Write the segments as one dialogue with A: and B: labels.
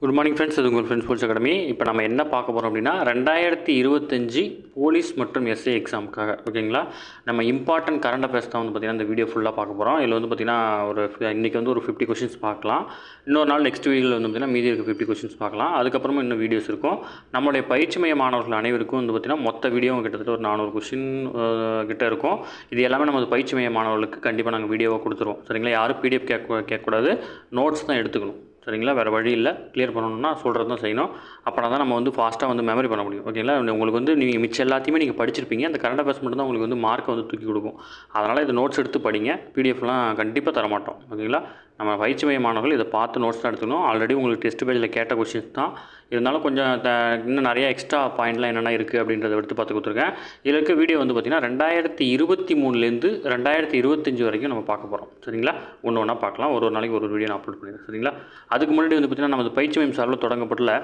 A: Good morning friends, இது உங்கள் friends police academy. இப்போ நம்ம என்ன பார்க்க போகிறோம் அப்படின்னா 2025 போலீஸ் மற்றும் எஸ்ஐ எக்ஸாமுக்காக ஓகேங்களா. நம்ம இம்பார்ட்டன்ட் கரண்ட் அஃபேர்ஸ் தான் வந்து பார்த்திங்கன்னா இந்த வீடியோ ஃபுல்லாக பார்க்க போகிறோம். இதில் வந்து பார்த்திங்கன்னா இன்றைக்கி வந்து ஒரு 50 கொஷின்ஸ் பார்க்கலாம். இன்னொரு நாள் நெக்ஸ்ட் வீடியோவில் வந்து பார்த்திங்கன்னா மீதி இருக்க 50 கொஷின்ஸ் பார்க்கலாம். அதுக்கப்புறமா இன்னும் வீடியோஸ் இருக்கும். நம்மளுடைய பயிற்சி மைய மாணவர்கள் அனைவருக்கும் வந்து பார்த்திங்கன்னா மொத்த வீடியோ கிட்டத்தட்ட ஒரு 400 கொஷின் கிட்ட இருக்கும். இது எல்லாமே நமது பயிற்சி மைய மாணவர்களுக்கு கண்டிப்பாக நாங்கள் வீடியோவாக கொடுத்துருவோம். சரிங்களா, யாரும் பிடிஎஃப் கேட்கக்கூடாது, நோட்ஸ் தான் எடுத்துக்கணும். சரிங்களா, வேறு வழி இல்லை. கிளியர் பண்ணணும்னா சொல்கிறது தான் செய்யணும். அப்போனா தான் நம்ம வந்து ஃபாஸ்ட்டாக வந்து மெமரி பண்ண முடியும். ஓகேங்களா, உங்களுக்கு வந்து நீங்கள் மிச்சம் எல்லாத்தையுமே நீங்கள் படிச்சிருப்பீங்க. அந்த கரண்ட் அஃபேர்ஸ் மட்டும் தான் உங்களுக்கு வந்து மார்க்கை வந்து தூக்கி கொடுக்கும். அதனால் இது நோட்ஸ் எடுத்து படிங்க. பிடிஎஃப்லாம் கண்டிப்பாக தரமாட்டோம். ஓகேங்களா, நம்ம பயிற்சி மைய மாணவர்கள் இதை பார்த்து நோட்ஸ் தான் எடுத்துக்கணும். ஆல்ரெடி உங்களுக்கு டெஸ்ட் பேஜில் கேட்ட கொஸ்டின்ஸ் தான் இருந்தாலும் கொஞ்சம் இன்னும் நிறையா எக்ஸ்ட்ரா பாயிண்ட்லாம் என்னென்ன இருக்குது அப்படின்றத எடுத்து பார்த்து கொடுத்துருக்கேன். இதில் இருக்க வீடியோ வந்து பார்த்திங்கன்னா 2023 2025 வரைக்கும் நம்ம பார்க்க போகிறோம். சரிங்களா, ஒன்று ஒன்றா பார்க்கலாம். ஒரு நாளைக்கு ஒரு வீடியோ நான் அப்லோட் பண்ணிடுறேன். சரிங்களா, அதுக்கு முன்னாடி வந்து பார்த்திங்கன்னா நமது பயிற்சி மையம் சார்பில் தொடங்கப்பட்டுள்ள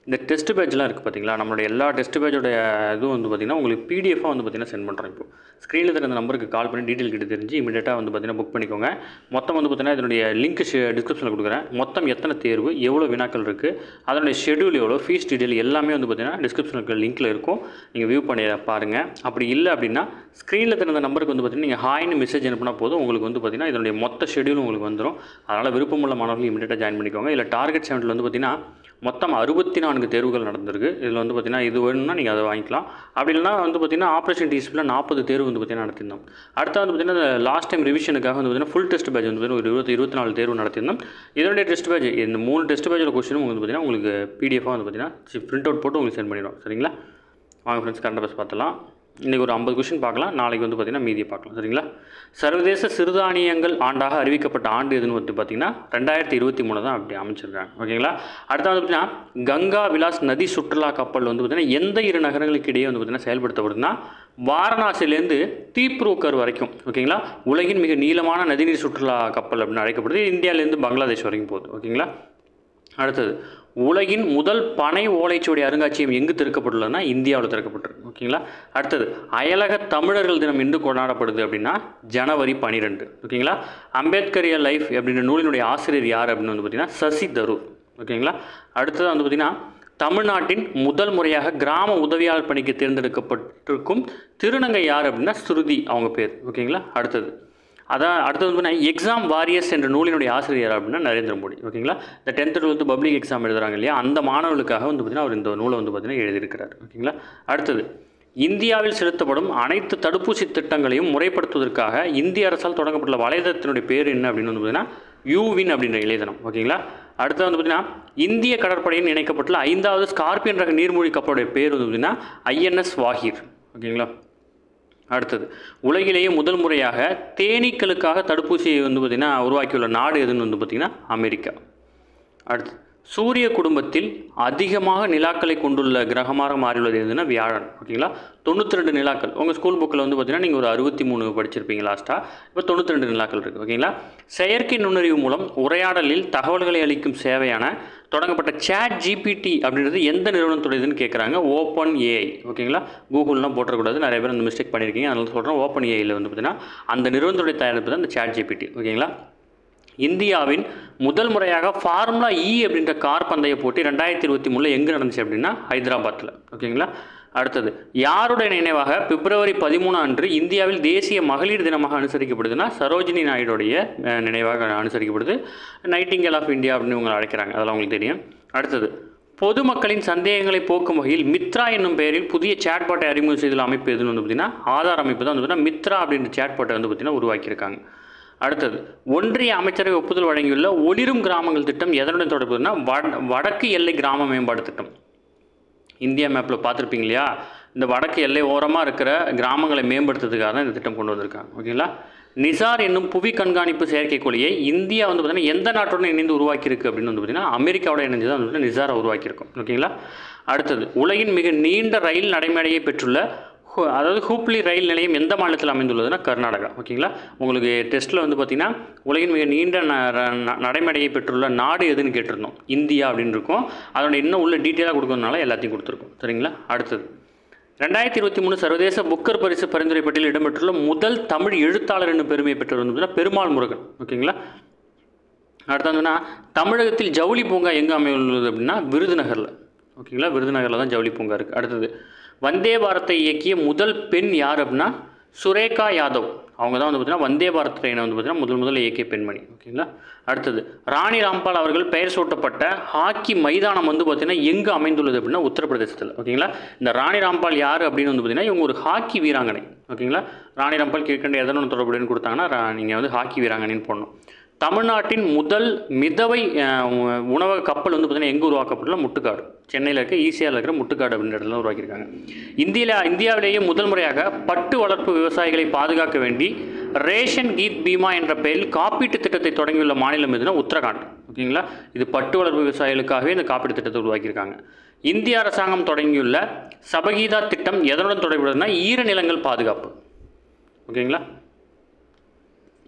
A: இந்த டெஸ்ட் பேஜ்லாம் இருக்குது பார்த்தீங்களா, நம்மளுடைய எல்லா டெஸ்ட் பேஜோடைய இதுவும் வந்து பார்த்திங்கன்னா உங்களுக்கு பிடிஎஃபாக வந்து பார்த்திங்கன்னா சென்ட் பண்ணுறோம். இப்போ ஸ்க்ரீனில் இருக்கிற நம்பருக்கு கால் பண்ணி டீட்டெயில் கிட்ட தெரிஞ்சு இமீடியட்டாக வந்து பார்த்திங்கன்னா புக் பண்ணிக்கோங்க. மொத்தம் வந்து பார்த்திங்கன்னா இதனுடைய லிங்க் டிஸ்கிரிப்ஷனில் கொடுக்குறேன். மொத்தம் எத்தனை தேர்வு, எவ்வளோ வினாக்கள் இருக்குது, அதனுடைய ஷெடியூல் எவ்வளோ, ஃபீஸ் டீட்டெயில் எல்லாமே வந்து பார்த்திங்கன்னா டிஸ்கிரிப்ஷனில் இருக்கிற லிங்க்கில் இருக்கும். நீங்கள் வியூ பண்ணி பாருங்கள். அப்படி இல்லை அப்படின்னா ஸ்க்ரீனில் தெரிந்த நம்பருக்கு வந்து பார்த்திங்கன்னா நீங்கள் ஹாய்னு மெசேஜ் அனுப்பினா போதும், உங்களுக்கு வந்து பார்த்திங்கன்னா இதனுடைய மொத்த ஷெடியூலும் உங்களுக்கு வந்துடும். அதனால் விருப்பமுள்ள மாணவர்கள் இமீடியட்டாக ஜாயின் பண்ணிக்கோங்க. இல்லை டார்கெட் 7 வந்து பார்த்திங்கன்னா மொத்தம் 64 தேர்வுகள் நடந்திருக்கு. இதில் வந்து பார்த்திங்கன்னா இது வேணும்னா நீங்கள் அதை வாங்கிக்கலாம். அப்படி இல்லைனா வந்து பார்த்திங்கன்னா ஆப்ரேஷன் டிஎஸ்பியில் 40 தேர்வு வந்து பார்த்திங்கன்னா நடத்தியிருந்தோம். அடுத்து வந்து பார்த்திங்கன்னா லாஸ்ட் டைம் ரிவிஷனுக்காக வந்து பார்த்திங்கன்னா ஃபுல் டெஸ்ட் பேட்ச் வந்து ஒரு 24 தேர்வு நடத்தியிருந்தோம். இதனுடைய டெஸ்ட் பேட்ச் இந்த 3 டெஸ்ட் பேட்சோட கொஸ்டினும் வந்து பார்த்திங்கன்னா உங்களுக்கு பிடிஎஃபாக வந்து பார்த்திங்கன்னா பிரிண்ட் அவுட் போட்டு உங்களுக்கு சென்ட் பண்ணிடும். சரிங்களா, வாங்க ஃப்ரெண்ட்ஸ் கரண்ட் அஃபேர்ஸ் பார்த்துலாம். இன்றைக்கி ஒரு 50 கொஷின் பார்க்கலாம். நாளைக்கு வந்து பார்த்திங்கன்னா மீதியை பார்க்கலாம். சரிங்களா, சர்வதேச சிறுதானியங்கள் ஆண்டாக அறிவிக்கப்பட்ட ஆண்டு எதுன்னு வந்து பார்த்திங்கன்னா 2023 தான் அப்படி அமைச்சிருக்காங்க. ஓகேங்களா, அடுத்து வந்து பார்த்திங்கன்னா கங்கா விலாஸ் நதி சுற்றுலா கப்பல் வந்து பார்த்திங்கன்னா எந்த 2 நகரங்களுக்கு இடையே வந்து பார்த்திங்கன்னா செயல்படுத்தப்படுதுன்னா வாரணாசிலேருந்து தீப்ரூக்கர் வரைக்கும். ஓகேங்களா, உலகின் மிக நீளமான நதிநீர் சுற்றுலா கப்பல் அப்படின்னு அழைக்கப்படுது. இந்தியாவிலேருந்து பங்களாதேஷ் வரைக்கும் போகுது. ஓகேங்களா, அடுத்தது உலகின் முதல் பனை ஓலைச்சுவடி அருங்காட்சியகம் எங்கு திறக்கப்பட்டுள்ளதுன்னா இந்தியாவில் திறக்கப்பட்டிருக்கு. ஓகேங்களா, அடுத்தது அயலக தமிழர்கள் தினம் என்று கொண்டாடப்படுது அப்படின்னா ஜனவரி 12. ஓகேங்களா, அம்பேத்கரிய லைஃப் அப்படின்ற நூலினுடைய ஆசிரியர் யார் அப்படின்னு வந்து பார்த்திங்கன்னா சசி தரூர். ஓகேங்களா, அடுத்தது வந்து பார்த்திங்கன்னா தமிழ்நாட்டின் முதல் முறையாக கிராம உதவியாளர் பணிக்கு தேர்ந்தெடுக்கப்பட்டிருக்கும் திருநங்கை யார் அப்படின்னா ஸ்ருதி அவங்க பேர். ஓகேங்களா, அடுத்தது அடுத்தது வந்து எக்ஸாம் வாரியர்ஸ் என்ற நூலினுடைய ஆசிரியர் அப்படின்னா நரேந்திர மோடி. ஓகேங்களா, இந்த 10th 12th பப்ளிக் எக்ஸாம் எழுதுறாங்க இல்லையா, அந்த மாணவர்களுக்காக வந்து பார்த்திங்கன்னா அவர் இந்த நூலை வந்து பார்த்திங்கன்னா எழுதியிருக்கிறார். ஓகேங்களா, அடுத்தது இந்தியாவில் செலுத்தப்படும் அனைத்து தடுப்பூசி திட்டங்களையும் முறைப்படுத்துவதற்காக இந்திய அரசால் தொடங்கப்பட்டுள்ள வலைதளத்தினுடைய பேர் என்ன அப்படின்னு வந்து பார்த்திங்கன்னா யூவின் அப்படின்ற இளையதனம். ஓகேங்களா, அடுத்து வந்து பார்த்திங்கன்னா இந்திய கடற்படையின் இணைக்கப்பட்டுள்ள 5வது ஸ்கார்பியன் ரக நீர்மூழ்கி கப்பலுடைய பேர் வந்து பார்த்திங்கன்னா INS வாஹீர். ஓகேங்களா, அடுத்தது உலகிலேயே முதல் முறையாக தேனீக்களுக்காக தடுப்பூசியை வந்து பார்த்திங்கன்னா உருவாக்கியுள்ள நாடு எதுன்னு வந்து பார்த்திங்கன்னா அமெரிக்கா. அடுத்து சூரிய குடும்பத்தில் அதிகமாக நிலாக்களை கொண்டுள்ள கிரகமாக மாறியுள்ளது எதுன்னா வியாழன். ஓகேங்களா, 92 நிலாக்கள். உங்கள் ஸ்கூல் புக்கில் வந்து பார்த்திங்கன்னா நீங்கள் ஒரு 63 படிச்சிருப்பீங்க லாஸ்ட்டாக. இப்போ 92 நிலாக்கள் இருக்குது. ஓகேங்களா, செயற்கை நுண்ணறிவு மூலம் உரையாடலில் தகவல்களை அளிக்கும் சேவையான தொடங்கப்பட்ட ChatGPT அப்படின்றது எந்த நிறுவனத்துடையதுன்னு கேட்குறாங்க. Open AI. ஓகேங்களா, கூகுள்லாம் போட்டக்கூடாது, நிறைய பேர் அந்த மிஸ்டேக் பண்ணியிருக்கீங்க, அதனால சொல்கிறேன். ஓப்பன் ஏஐயில் வந்து பார்த்திங்கன்னா அந்த நிறுவனத்துடைய தயாரிப்பு தான் இந்த ChatGPT. ஓகேங்களா, இந்தியாவின் முதல் முறையாக ஃபார்முலா E அப்படின்ற கார் பந்தய போட்டி 2023 எங்கே நடந்துச்சு அப்படின்னா ஹைதராபாத்தில். ஓகேங்களா, அடுத்தது யாருடைய நினைவாக பிப்ரவரி 13 அன்று இந்தியாவில் தேசிய மகளிர் தினமாக அனுசரிக்கப்படுதுன்னா சரோஜினி நாயுடைய நினைவாக அனுசரிக்கப்படுது. நைட்டிங்கேல் ஆஃப் இந்தியா அப்படின்னு இவங்களை அழைக்கிறாங்க, அதெல்லாம் உங்களுக்கு தெரியும். அடுத்தது பொதுமக்களின் சந்தேகங்களை போக்கும் வகையில் மித்ரா என்னும் பெயரில் புதிய சேட்பாட்டை அறிமுகம் செய்துள்ள அமைப்பு எதுன்னு வந்து பார்த்திங்கன்னா ஆதார் அமைப்பு தான் வந்து பார்த்திங்கன்னா மித்ரா அப்படின்ற சேட்பாட்டை வந்து பார்த்திங்கன்னா உருவாக்கியிருக்காங்க. அடுத்தது ஒன்றிய அமைச்சரவை ஒப்புதல் வழங்கியுள்ள ஒளிரும் கிராமங்கள் திட்டம் எதனுடன் தொடர்புனா வடக்கு எல்லை கிராம மேம்பாடு திட்டம். இந்தியா மேப்பில் பார்த்துருப்பீங்க இல்லையா, இந்த வடக்கு எல்லை ஓரமாக இருக்கிற கிராமங்களை மேம்படுத்துறதுக்காக தான் இந்த திட்டம் கொண்டு வந்திருக்காங்க. ஓகேங்களா, நிசார் என்னும் புவி கண்காணிப்பு செயற்கைக்கோளியை இந்தியா வந்து பார்த்திங்கன்னா எந்த நாட்டுடன் இணைந்து உருவாக்கியிருக்கு அப்படின்னு வந்து பார்த்திங்கன்னா அமெரிக்காவோட இணைஞ்சு தான் வந்து நிசாரை உருவாக்கியிருக்கும். ஓகேங்களா, அடுத்தது உலகின் மிக நீண்ட ரயில் நடைமேடையை பெற்றுள்ள அதாவது ஹூப்ளி ரயில் நிலையம் எந்த மாநிலத்தில் அமைந்துள்ளதுன்னா கர்நாடகா. ஓகேங்களா, உங்களுக்கு டெஸ்ட்டில் வந்து பார்த்திங்கன்னா உலகின் மிக நீண்ட நடைமேடையை பெற்றுள்ள நாடு எதுன்னு கேட்டிருந்தோம், இந்தியா அப்படின்னு இருக்கும். அதோட இன்னும் உள்ள டீட்டெயிலாக கொடுக்கறதுனால எல்லாத்தையும் கொடுத்துருக்கோம். சரிங்களா, அடுத்தது 2023 சர்வதேச புக்கர் பரிசு பரிந்துரை பட்டியலில் இடம்பெற்றுள்ள முதல் தமிழ் எழுத்தாளர் என்னும் பெருமையை பெற்றவர் வந்து பெருமாள் முருகன். ஓகேங்களா, அடுத்து வந்துன்னா தமிழகத்தில் ஜவுளி பூங்கா எங்கே அமைந்துள்ளது அப்படின்னா விருதுநகரில். ஓகேங்களா, விருதுநகரில் தான் ஜவுளி பூங்கா இருக்குது. அடுத்தது வந்தே பாரத்தை இயக்கிய முதல் பெண் யார் அப்படின்னா சுரேகா யாதவ். அவங்க தான் வந்து பார்த்திங்கன்னா வந்தே பாரத் ட்ரெயினை வந்து பார்த்திங்கன்னா முதல் இயக்கிய பெண்மணி. ஓகேங்களா. அடுத்தது ராணி ராம்பால் அவர்கள் பெயர் சூட்டப்பட்ட ஹாக்கி மைதானம் வந்து பார்த்திங்கன்னா எங்கே அமைந்துள்ளது அப்படின்னா உத்தரப்பிரதேசத்தில். ஓகேங்களா. இந்த ராணி ராம்பால் யார் அப்படின்னு வந்து பார்த்திங்கன்னா இவங்க ஒரு ஹாக்கி வீராங்கனை. ஓகேங்களா. ராணி ராம்பால் கீழ்கண்ட எதனோட தொடர்புடையன்னு கொடுத்தாங்கன்னா நீங்கள் வந்து ஹாக்கி வீராங்கனைன்னு போடணும். தமிழ்நாட்டின் முதல் மிதவை உணவக கப்பல் வந்து பார்த்திங்கன்னா எங்கே உருவாக்கப்பட்டுள்ள முட்டுக்காடு, சென்னையில் இருக்க ஈசிஆரில் இருக்கிற முட்டுக்காடு அப்படின்ற இடத்துல உருவாக்கியிருக்காங்க. இந்தியாவிலேயே முதல் முறையாக பட்டு வளர்ப்பு விவசாயிகளை பாதுகாக்க வேண்டி ரேஷன் கீத் பீமா என்ற பெயரில் காப்பீட்டு திட்டத்தை தொடங்கியுள்ள மாநிலம் எதுனா உத்தரகாண்ட். ஓகேங்களா. இது பட்டு வளர்ப்பு விவசாயிகளுக்காகவே இந்த காப்பீட்டு திட்டத்தை உருவாக்கியிருக்காங்க. இந்திய அரசாங்கம் தொடங்கியுள்ள சபகீதா திட்டம் எதனுடன் தொடர்புடையதுன்னா ஈரநிலங்கள் பாதுகாப்பு. ஓகேங்களா.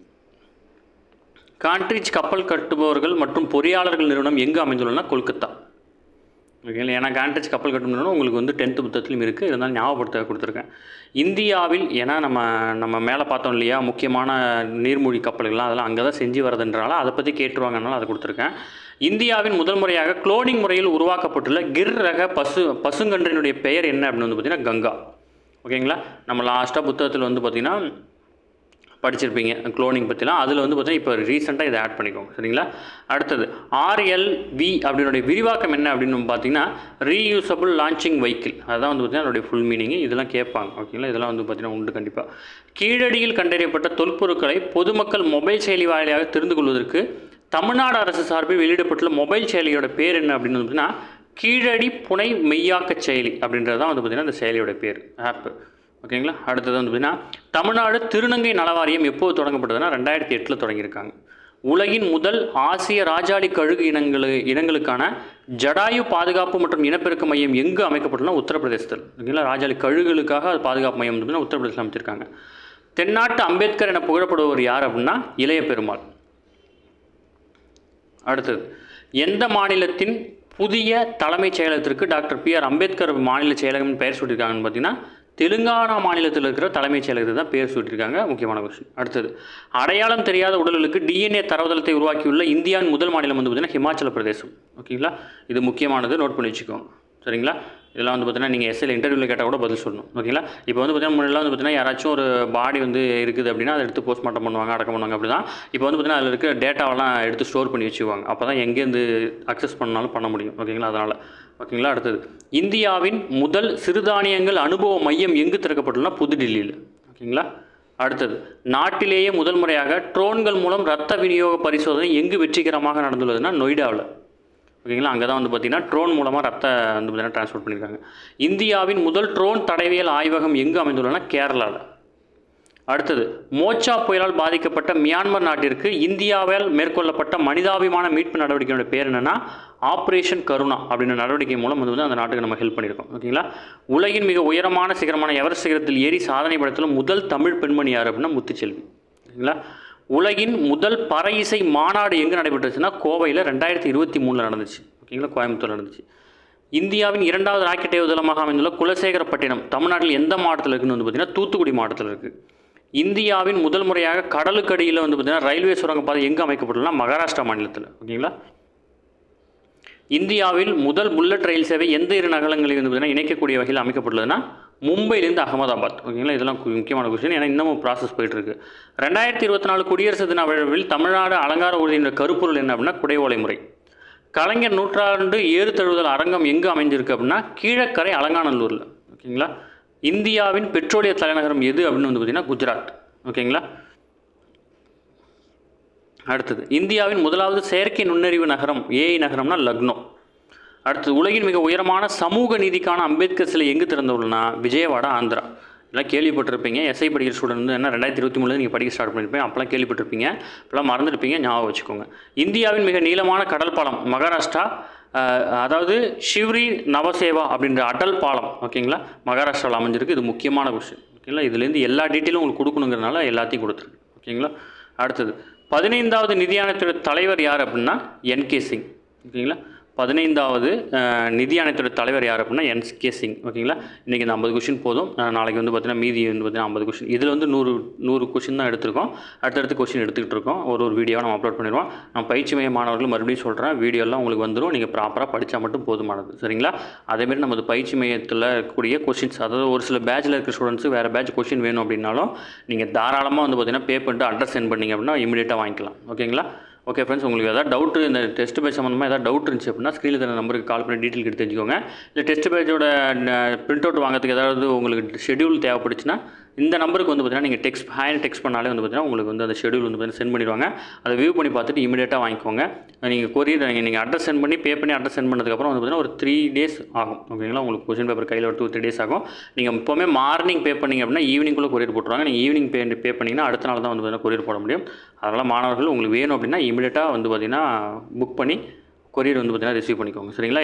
A: கான்ட்ரிட்ஜ் கப்பல் கட்டுபவர்கள் மற்றும் பொறியாளர்கள் நிறுவனம் எங்கே அமைந்துள்ளனா கொல்கத்தா. ஓகேங்களா. ஏன்னா கான்ட்ரிட்ஜ் கப்பல் கட்டும் நிறுவனம் உங்களுக்கு வந்து 10th புத்தகத்திலும் இருக்குது, இருந்தாலும் ஞாபகப்படுத்த கொடுத்துருக்கேன். இந்தியாவில் ஏன்னா நம்ம மேலே பார்த்தோம் இல்லையா முக்கியமான நீர்மூழ்கி கப்பல்கள்லாம் அதெல்லாம் அங்கே தான் செஞ்சு வரதுன்றால அதை பற்றி கேட்டுருவாங்கனால அதை கொடுத்துருக்கேன். இந்தியாவின் முதல் முறையாக குளோனிங் முறையில் உருவாக்கப்பட்டுள்ள கிர் ரக பசுங்கன்றினுடைய பெயர் என்ன அப்படின்னு வந்து பார்த்திங்கன்னா கங்கா. ஓகேங்களா. நம்ம லாஸ்ட்டாக புத்தகத்தில் வந்து பார்த்திங்கன்னா படிச்சிருப்பீங்க குளோனிங் பற்றிலாம். அதில் வந்து பார்த்தீங்கன்னா இப்போ ரீசெண்டாக இதை ஆட் பண்ணிக்கோங்க. சரிங்களா. அடுத்தது RLV அப்படின்னுடைய விரிவாக்கம் என்ன அப்படின்னு பார்த்தீங்கன்னா ரீயூசபிள் லான்ச்சிங் வெஹிக்கிள். அதுதான் வந்து பார்த்தீங்கன்னா அதனுடைய ஃபுல் மீனிங். இதெல்லாம் கேட்பாங்க. ஓகேங்களா. இதெல்லாம் வந்து பார்த்தீங்கன்னா உண்டு கண்டிப்பாக. கீழடியில் கண்டறியப்பட்ட தொல்பொருட்களை பொதுமக்கள் மொபைல் செயலி வாயிலாக தெரிந்து கொள்வதற்கு தமிழ்நாடு அரசு சார்பில் வெளியிடப்பட்டுள்ள மொபைல் செயலியோட பேர் என்ன அப்படின்னு பார்த்தீங்கன்னா கீழடி புனை மெய்யாக்க செயலி அப்படின்றது தான் வந்து பார்த்தீங்கன்னா இந்த செயலியோட பேர், ஆப்பு. ஓகேங்களா. அடுத்தது வந்து பார்த்திங்கன்னா தமிழ்நாடு திருநங்கை நலவாரியம் எப்போது தொடங்கப்பட்டதுன்னா 2008 தொடங்கியிருக்காங்க. உலகின் முதல் ஆசிய ராஜாளி கழுகு இனங்களுக்கான ஜடாயு பாதுகாப்பு மற்றும் இனப்பெருக்க மையம் எங்கு அமைக்கப்பட்டுள்ளனா உத்தரப்பிரதேசத்தில். ஓகேங்களா. ராஜாளி கழுகுகளுக்காக அது பாதுகாப்பு மையம் வந்து உத்தரப்பிரதேசத்தில் அமைச்சிருக்காங்க. தென்னாட்டு அம்பேத்கர் என புகழப்படுபவர் யார் அப்படின்னா இளைய பெருமாள். அடுத்தது எந்த மாநிலத்தின் புதிய தலைமைச் செயலகத்திற்கு டாக்டர் PR அம்பேத்கர் மாநில செயலகம் பெயர் சூட்டியிருக்காங்கன்னு பார்த்தீங்கன்னா தெலுங்கானா மாநிலத்தில் இருக்கிற தலைமைச் செயலகத்தை தான் பேர் சூட்டியிருக்காங்க. முக்கியமான கொஸ்டின். அடுத்தது அடையாளம் தெரியாத உடல்களுக்கு DNA தரவுதளத்தை உருவாக்கியுள்ள இந்தியாவின் முதல் மாநிலம் வந்து பார்த்திங்கன்னா ஹிமாச்சல பிரதேசம். ஓகேங்களா. இது முக்கியமானது, நோட் பண்ணி வச்சுக்கோங்க. சரிங்களா. இதெல்லாம் வந்து பார்த்தீங்கன்னா நீங்கள் எஸ்எல் இன்டர்வியூவில் கேட்டால் கூட பதில் சொல்லணும். ஓகேங்களா. இப்போ வந்து பார்த்தீங்கன்னா முன்னெல்லாம் வந்து பார்த்தீங்கன்னா யாராச்சும் ஒரு பாடி வந்து இருக்குது அப்படின்னா அதை எடுத்து போஸ்ட்மார்ட்டம் பண்ணுவாங்க, அடக்கம் பண்ணுவாங்க. அப்படி தான் இப்போ வந்து பார்த்தீங்கன்னா அதில் இருக்கிற டேட்டாவெல்லாம் எடுத்து ஸ்டோர் பண்ணி வச்சுக்குவாங்க. அப்போ தான் எங்கேருந்து அக்சஸ் பண்ணாலும் பண்ண முடியும். ஓகேங்களா. அதனால் ஓகேங்களா. அடுத்தது இந்தியாவின் முதல் சிறுதானியங்கள் அனுபவ மையம் எங்கு திறக்கப்பட்டுள்ளனா புதுடில்லியில். ஓகேங்களா. அடுத்தது நாட்டிலேயே முதல் முறையாக ட்ரோன்கள் மூலம் இரத்த விநியோக பரிசோதனை எங்கு வெற்றிகரமாக நடந்துள்ளதுன்னா நொய்டாவில். ஓகேங்களா. அங்கே தான் வந்து பார்த்திங்கன்னா ட்ரோன் மூலமாக ரத்த வந்து பார்த்திங்கன்னா ட்ரான்ஸ்போர்ட் பண்ணியிருக்காங்க. இந்தியாவின் முதல் ட்ரோன் தடவியல் ஆய்வகம் எங்கு அமைந்துள்ளனா கேரளாவில். அடுத்தது மோச்சா புயலால் பாதிக்கப்பட்ட மியான்மர் நாட்டிற்கு இந்தியாவால் மேற்கொள்ளப்பட்ட மனிதாபிமான மீட்பு நடவடிக்கையோட பேர் என்னென்னா ஆப்ரேஷன் கருணா அப்படின்ற நடவடிக்கை மூலம் வந்து அந்த நாட்டுக்கு நம்ம ஹெல்ப் பண்ணியிருக்கோம். ஓகேங்களா. உலகின் மிக உயரமான சிகரமான எவரெஸ்ட் சிகரத்தில் ஏறி சாதனை படைத்துள்ள முதல் தமிழ் பெண்மணி யார் அப்படின்னா முத்துச்செல்வி. ஓகேங்களா. உலகின் முதல் பறை இசை மாநாடு எங்கே நடைபெற்றுச்சுன்னா கோவையில் 2023 நடந்துச்சு. ஓகேங்களா. கோயம்புத்தூர் நடந்துச்சு. இந்தியாவின் 2வது ராக்கெட் ஏவுதளமாக அமைந்துள்ள குலசேகரப்பட்டினம் தமிழ்நாட்டில் எந்த மாவட்டத்தில் இருக்குன்னு வந்து பார்த்திங்கன்னா தூத்துக்குடி மாவட்டத்தில் இருக்குது. இந்தியாவின் முதல் முறையாக கடலுக்கடியில் வந்து பார்த்திங்கன்னா ரயில்வே சுரங்கப்பாதை எங்கே அமைக்கப்பட்டுள்ளனா மகாராஷ்டிரா மாநிலத்தில். ஓகேங்களா. இந்தியாவில் முதல் புல்லட் ரயில் சேவை எந்த 2 நகரங்களில் வந்து பார்த்திங்கன்னா இணைக்கக்கூடிய வகையில் அமைக்கப்பட்டுள்ளதுன்னா மும்பையிலேருந்து அகமதாபாத். ஓகேங்களா. இதெல்லாம் முக்கியமான கொஸ்டின், ஏன்னா இன்னமும் ப்ராசஸ் போயிட்டுருக்கு. 2024 குடியரசு தின விழாவில் தமிழ்நாடு அலங்கார ஊர்தியின் கருப்பொருள் என்ன அப்படின்னா குடைவோலை முறை. கலைஞர் நூற்றாண்டு ஏறுதழுவுதல் அரங்கம் எங்கே அமைஞ்சிருக்கு அப்படின்னா கீழக்கரை அலங்காநல்லூரில். ஓகேங்களா. இந்தியாவின் பெட்ரோலிய தலைநகரம் எது அப்படின்னு வந்து பார்த்திங்கன்னா குஜராத். ஓகேங்களா. அடுத்தது இந்தியாவின் முதலாவது செயற்கை நுண்ணறிவு நகரம் AI நகரம்னா லக்னோ. அடுத்தது உலகின் மிக உயரமான சமூக நீதிக்கான அம்பேத்கர் சிலை எங்கு திறந்துள்ளனா விஜயவாடா, ஆந்திரா. எல்லாம் கேள்விப்பட்டிருப்பீங்க. எஸ்ஐ படிக்கிற ஸ்டூடெண்ட் வந்து என்ன 2023 நீங்கள் படிக்க ஸ்டார்ட் பண்ணியிருப்பீங்க. அப்போலாம் கேள்விப்பட்டிருப்பீங்க, இப்போலாம் மறந்துருப்பீங்க, ஞாபகம் வச்சுக்கோங்க. இந்தியாவின் மிக நீளமான கடல் பாலம் மகாராஷ்டிரா, அதாவது ஷிவ்ரி நவசேவா அப்படின்ற அடல் பாலம். ஓகேங்களா. மகாராஷ்டிராவில் அமைஞ்சிருக்கு. இது முக்கியமான கொஸ்டின். ஓகேங்களா. இதுலேருந்து எல்லா டீட்டெயிலும் உங்களுக்கு கொடுக்கணுங்கிறனால எல்லாத்தையும் கொடுத்துருக்கு. ஓகேங்களா. அடுத்தது 15வது நிதியாணையத்துறை தலைவர் யார் அப்படின்னா NK சிங். ஓகேங்களா. 15வது நிதி ஆணையத்தோட தலைவர் யார் அப்படின்னா என்.கே. சிங். ஓகேங்களா, இன்றைக்கி இந்த 50 கொஷின் போதும். நாளைக்கு வந்து பார்த்தீங்கன்னா மீதி வந்து பார்த்தீங்கன்னா 50 கொஷின். இதில் வந்து 100 கொஷின் தான் எடுத்திருக்கோம். அடுத்தடுத்து கொஷின் எடுத்துக்கிட்டு இருக்கோம். ஒரு வீடியோவை நம்ம அப்லோட் பண்ணிடுவோம். நம்ம பயிற்சி மைய மாணவர்கள் மறுபடியும் சொல்கிறேன், வீடியோலாம் உங்களுக்கு வந்துடும். நீங்கள் ப்ராப்பராக படித்தா மட்டும் போதுமானது. சரிங்களா, அதேமாதிரி நமது பயிற்சி மையத்தில் இருக்கக்கூடிய கொஷின்ஸ், அதாவது ஒரு சில பேட்சில் இருக்கிற ஸ்டூடெண்ட்ஸு வேறு பேட்ச் கொஷின் வேணும் அப்படின்னாலும் நீங்கள் தாராளமாக வந்து பார்த்தீங்கன்னா பே பண்ணிட்டு அட்ரஸ் சென்ட் பண்ணிங்க அப்படின்னா இமீடியட்டாக வாங்கிக்கலாம். ஓகேங்களா. ஓகே ஃப்ரெண்ட்ஸ், உங்களுக்கு எதாவது டவுட்டு, இந்த டெஸ்ட் பேட்ச் சம்மந்தமாக எதாவது டவுட் இருந்துச்சு அப்படின்னா ஸ்க்ரீனில் தர நம்பருக்கு கால் பண்ணி டீட்டெயில் எடுத்து தெரிஞ்சுக்கோங்க. இல்லை டெஸ்ட் பேட்சோட பிரிண்ட் அவுட் வாங்குறதுக்கு ஏதாவது உங்களுக்கு ஷெடியூல் தேவைப்படுச்சுன்னா இந்த நம்பருக்கு வந்து பார்த்தீங்கன்னா நீங்கள் டெக்ஸ்ட் பண்ணாலே வந்து பார்த்தீங்கன்னா உங்களுக்கு வந்து அந்த ஷெடியூல் வந்து பார்த்தீங்கன்னா சென்ட் பண்ணிடுவாங்க. அதை வியூ பண்ணி பார்த்துட்டு இமீடியட்டாக வாங்கிக்கோங்க. நீங்கள் கொரியர் நீங்கள் அட்ரஸ் சென்ட் பண்ணி பே பண்ணி அட்ரஸ் சென்ட் பண்ணதுக்கப்புறம் வந்து பார்த்தீங்கன்னா ஒரு 3 days ஆகும். ஓகேங்களா, உங்களுக்கு கொஷின் பேப்பர் கையில் எடுத்து ஒரு 3 days ஆகும். நீங்கள் இப்போவுமே மார்னிங் பே பண்ணிங்க அப்படின்னா ஈவினிங்குள்ளே கொரியர் போட்டுருவாங்க. நீங்கள் ஈவினிங் பே பண்ணிங்கன்னா அடுத்த நாள் தான் வந்து பார்த்தீங்கன்னா கொரியர் போட முடியும். அதனால் மாணவர்கள் உங்களுக்கு வேணும் அப்படின்னா இமீடியட்டாக வந்து பார்த்தீங்கன்னா புக் பண்ணி கொரியர் வந்து பார்த்தீங்கன்னா ரிசீவ் பண்ணிக்கோங்க. சரிங்களா,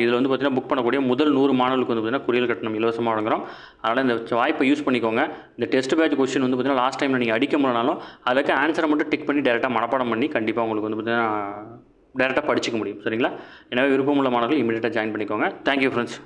A: இதில் வந்து பார்த்தீங்கன்னா புக் பண்ணக்கூடிய முதல் 100 மாணவர்களுக்கு வந்து பார்த்தீங்கன்னா கொரியர் கட்டணம் இலவசமாக வழங்குறோம். அதனால் இந்த வாய்ப்பை யூஸ் பண்ணிக்கோங்க. இந்த டெஸ்ட் பேட்ச் கொஸ்டின் வந்து பார்த்தீங்கன்னா லாஸ்ட் டைமில் நீங்கள் அடிக்க முடியலனாலும் அதுக்கு ஆன்சரை மட்டும் டிக் பண்ணி டேரெக்டாக மனப்பாடம் பண்ணி கண்டிப்பாக உங்களுக்கு வந்து பார்த்தீங்கன்னா டேரெக்டாக படிச்சிக்க முடியும். சரிங்களா, எனவே விருப்பமுள்ள மாணவர்கள் இமீடியட்டாக ஜாயின் பண்ணிக்கோங்க. Thank you friends.